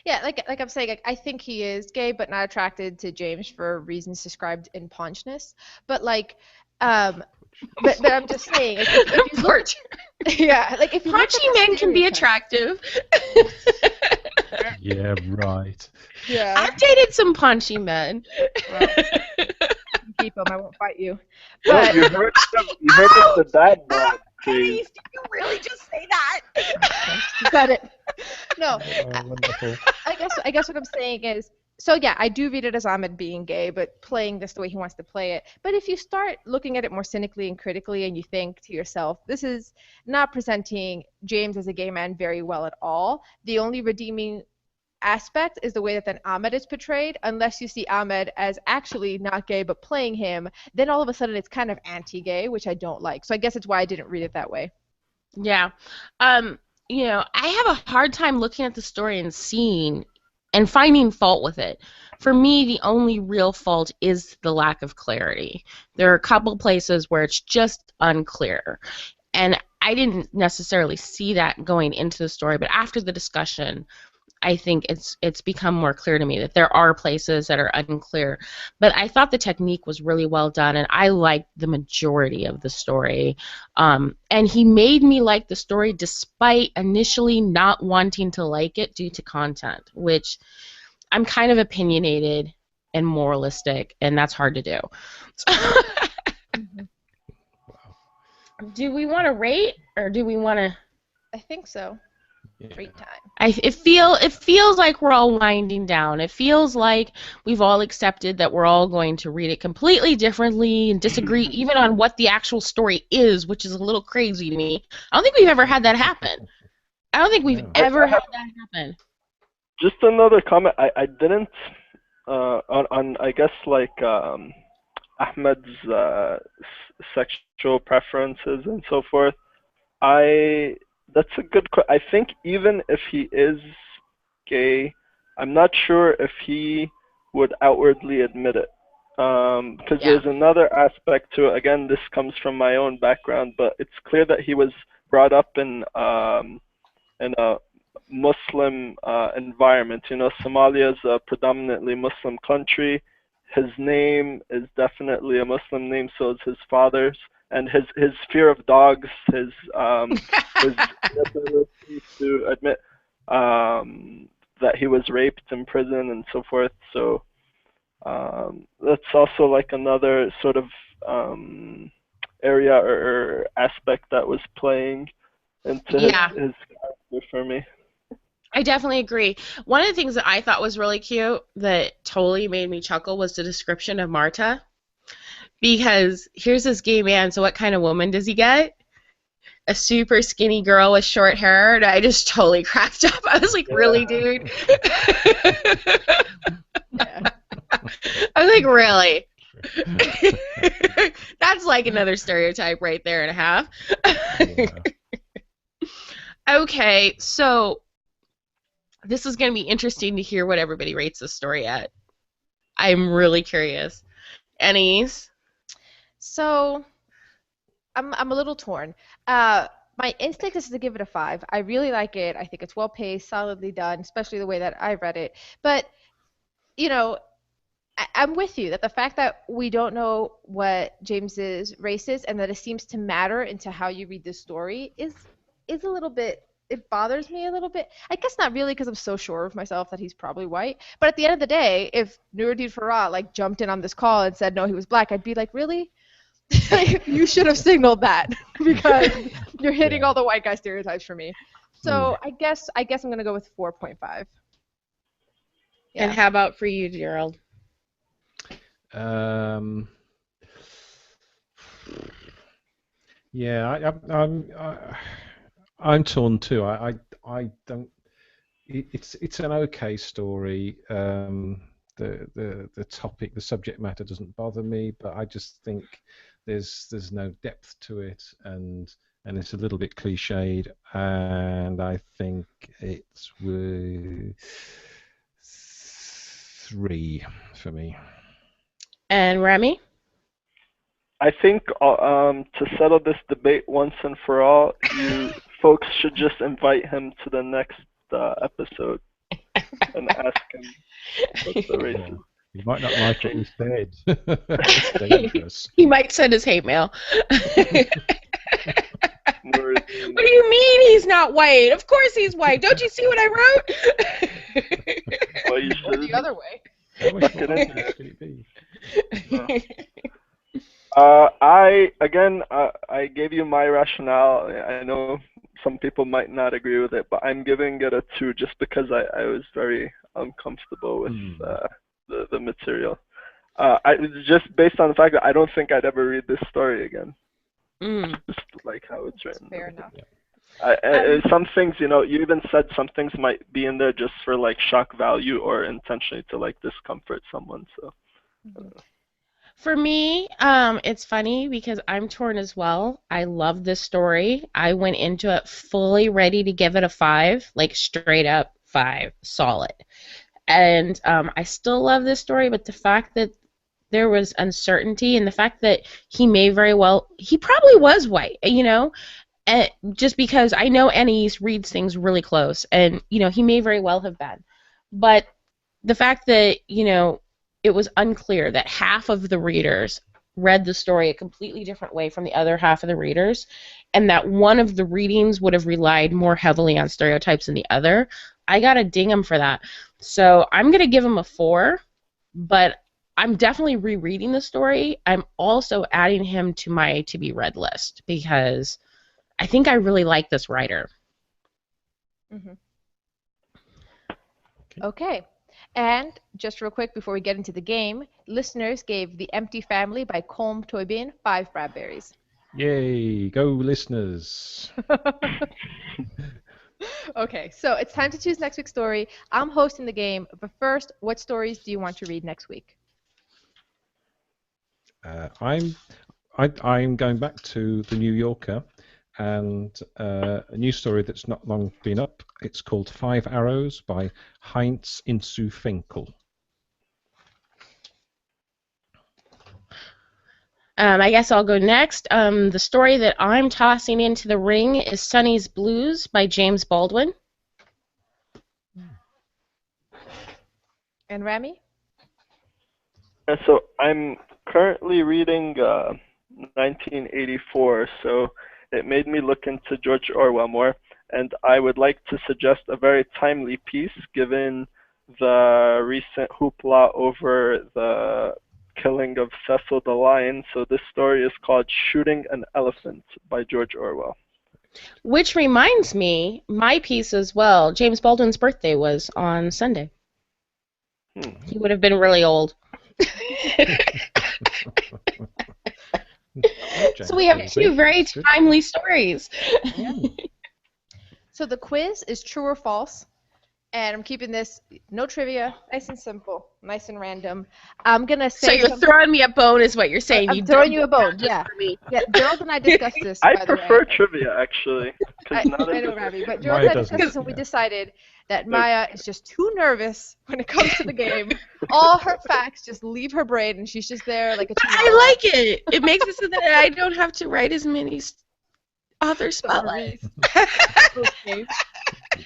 Yeah, like I'm saying, I think he is gay but not attracted to James for reasons described in Paunchness. But but I'm just saying, if you look, yeah, like if you paunchy men can be attractive. Yeah, right. Yeah. I've dated some paunchy men. Well, keep them. I won't fight you. But you heard of the bad man. Did you really just say that? Got it. No. Oh, wonderful. I guess what I'm saying is, So yeah, I do read it as Ahmed being gay, but playing this the way he wants to play it. But if you start looking at it more cynically and critically, and you think to yourself, this is not presenting James as a gay man very well at all. The only redeeming aspect is the way that then Ahmed is portrayed. Unless you see Ahmed as actually not gay but playing him, then all of a sudden it's kind of anti-gay, which I don't like. So I guess it's why I didn't read it that way. Yeah. Um, I have a hard time looking at the story and seeing and finding fault with it. For me, the only real fault is the lack of clarity. There are a couple places where it's just unclear. And I didn't necessarily see that going into the story, but after the discussion, I think it's become more clear to me that there are places that are unclear. But I thought the technique was really well done, and I liked the majority of the story. And he made me like the story despite initially not wanting to like it due to content, which I'm kind of opinionated and moralistic, and that's hard to do. Do we want to rate, or do we want to? I think so. Yeah. Great time. It feels like we're all winding down. It feels like we've all accepted that we're all going to read it completely differently and disagree even on what the actual story is, which is a little crazy to me. I don't think we've ever had that happen. I don't think we've ever had that happen. Just another comment. I didn't on I guess like Ahmed's sexual preferences and so forth. That's a good question. I think even if he is gay, I'm not sure if he would outwardly admit it. Because there's another aspect to it. Again, this comes from my own background, but it's clear that he was brought up in a Muslim environment. Somalia is a predominantly Muslim country. His name is definitely a Muslim name, so is his father's. And his fear of dogs, his inability to admit that he was raped in prison and so forth. So that's also like another sort of area or aspect that was playing into his character for me. I definitely agree. One of the things that I thought was really cute that totally made me chuckle was the description of Marta. Because here's this gay man, so what kind of woman does he get? A super skinny girl with short hair, and I just totally cracked up. I was like, really, dude? I was like, really? That's like another stereotype right there and a half. Okay, so this is going to be interesting to hear what everybody rates the story at. I'm really curious. Anais? So, I'm a little torn. My instinct is to give it a 5. I really like it. I think it's well paced, solidly done, especially the way that I read it. But, I'm with you that the fact that we don't know what James's race is and that it seems to matter into how you read this story is a little bit. It bothers me a little bit. I guess not really because I'm so sure of myself that he's probably white. But at the end of the day, if Nuruddin Farah jumped in on this call and said no, he was black, I'd be like, really? You should have signaled that because you're hitting all the white guy stereotypes for me. So I guess I'm gonna go with 4.5. Yeah. And how about for you, Gerald? Yeah, I'm torn too. I don't. It's an okay story. The topic, the subject matter doesn't bother me, but I just think there's no depth to it, and it's a little bit cliched, and I think it's worth 3 for me. And Remy? I think to settle this debate once and for all, you folks should just invite him to the next episode and ask him what's the race. He might not like what we said. It's dangerous. He might send us hate mail. What do you mean he's not white? Of course he's white. Don't you see what I wrote? Well, you Or the other way. Which one could it be? I gave you my rationale. I know some people might not agree with it, but I'm giving it a 2 just because I was very uncomfortable with the material. I just based on the fact that I don't think I'd ever read this story again. Just like how it's written. Fair enough. Some things, you even said some things might be in there just for like shock value or intentionally to like discomfort someone. So. For me, it's funny because I'm torn as well. I love this story. I went into it fully ready to give it a 5, like straight up 5, solid. And I still love this story, but the fact that there was uncertainty and the fact that he probably was white, and just because I know Anais reads things really close, and, he may very well have been. But the fact that, it was unclear that half of the readers read the story a completely different way from the other half of the readers, and that one of the readings would have relied more heavily on stereotypes than the other, I gotta ding him for that. So I'm gonna give him a 4, but I'm definitely rereading the story. I'm also adding him to my to-be-read list because I think I really like this writer. Okay. And just real quick before we get into the game, listeners gave The Empty Family by Colm Toibin 5 Bradberries. Yay, go listeners. Okay, so it's time to choose next week's story. I'm hosting the game, but first, what stories do you want to read next week? I'm going back to the New Yorker and a new story that's not long been up. It's called 5 Arrows by Heinz Insu Finkel. I guess I'll go next. The story that I'm tossing into the ring is Sonny's Blues by James Baldwin. And Rami? So I'm currently reading 1984, so it made me look into George Orwell more, and I would like to suggest a very timely piece given the recent hoopla over the killing of Cecil the Lion. So this story is called Shooting an Elephant by George Orwell. Which reminds me, my piece as well, James Baldwin's birthday was on Sunday. He would have been really old. So we have 2 very timely stories. Yeah. So the quiz is true or false, and I'm keeping this no trivia, nice and simple, nice and random. I'm gonna say. So you're throwing me a bone, is what you're saying? I'm throwing you a bone. Yeah. Yeah. Gerald and I discussed this. I prefer trivia actually. I know, Ravi, but Gerald and I discussed this, and we decided that Maya is just too nervous when it comes to the game. All her facts just leave her brain, and she's just there like a child. I like it. It makes it so that I don't have to write as many author spellings. Okay.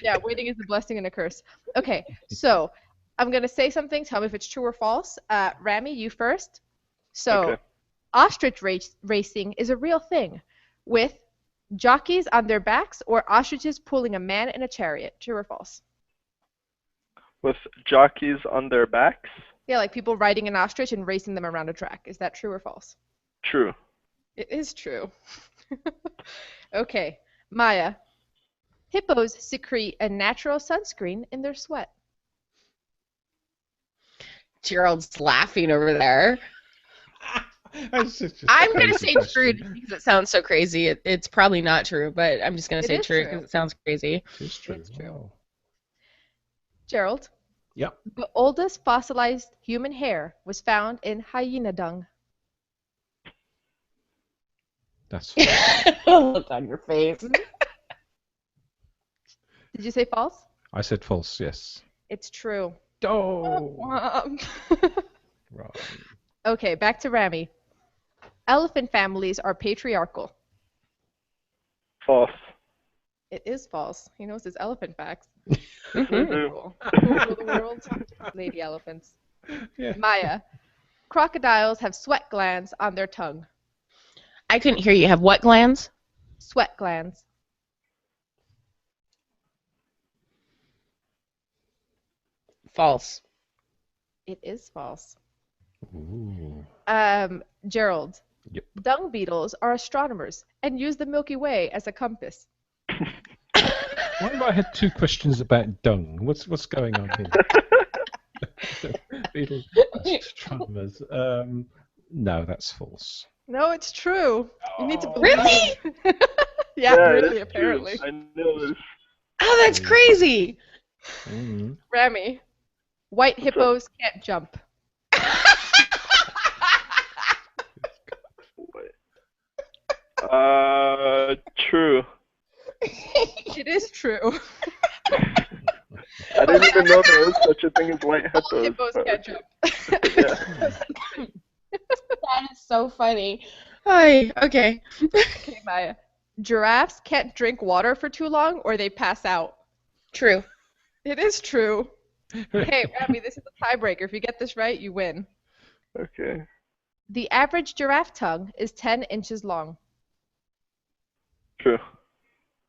Yeah, waiting is a blessing and a curse. Okay, so I'm going to say something. Tell me if it's true or false. Rami, you first. So, okay. Ostrich racing is a real thing with jockeys on their backs or ostriches pulling a man in a chariot. True or false? With jockeys on their backs? Yeah, like people riding an ostrich and racing them around a track. Is that true or false? True. It is true. Okay, Maya. Hippos secrete a natural sunscreen in their sweat. Gerald's laughing over there. I'm going to say true because it sounds so crazy. It's probably not true, but I'm just going to say true because it sounds crazy. It's true. It's true. Wow. Gerald? Yep. The oldest fossilized human hair was found in hyena dung. That's Look on your face. Did you say false? I said false, yes. It's true. Oh. Right. Okay, back to Rami. Elephant families are patriarchal. False. It is false. He knows his elephant facts. Mhm. Cool. Rule the world, lady elephants. Yeah. Maya. Crocodiles have sweat glands on their tongue. I couldn't hear you. Have what glands? Sweat glands. False. It is false. Ooh. Gerald. Yep. Dung beetles are astronomers and use the Milky Way as a compass. Why have I had 2 questions about dung? What's going on here? Beetle drummers. No, that's false. No, it's true. You need to believe. Really? Yeah, it really, is apparently. true. I know this. Oh, that's crazy. Mm. Rami, white hippos can't jump. True. It is true. I didn't even know there was such a thing as white hippos. Hippos can't jump. Yeah. That is so funny. Hi. Okay. Okay, Maya. Giraffes can't drink water for too long or they pass out. True. It is true. Okay, Rami, this is a tiebreaker. If you get this right, you win. Okay. The average giraffe tongue is 10 inches long. True.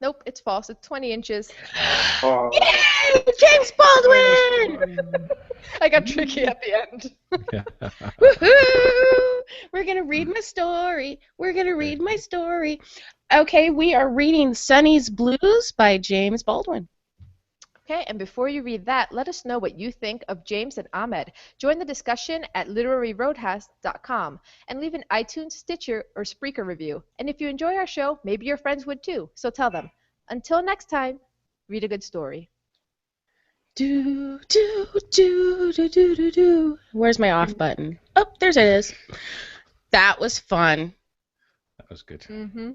Nope, it's false. It's 20 inches. Oh. Yay! James Baldwin! I got tricky at the end. Yeah. Woohoo! We're gonna read my story. We're gonna read my story. Okay, we are reading Sonny's Blues by James Baldwin. Okay, and before you read that, let us know what you think of James and Ahmed. Join the discussion at literaryroadhouse.com and leave an iTunes, Stitcher, or Spreaker review. And if you enjoy our show, maybe your friends would too, so tell them. Until next time, read a good story. Do, do, do, do, do, do, do. Where's my off button? Oh, there's it is. That was fun. That was good. Mm-hmm.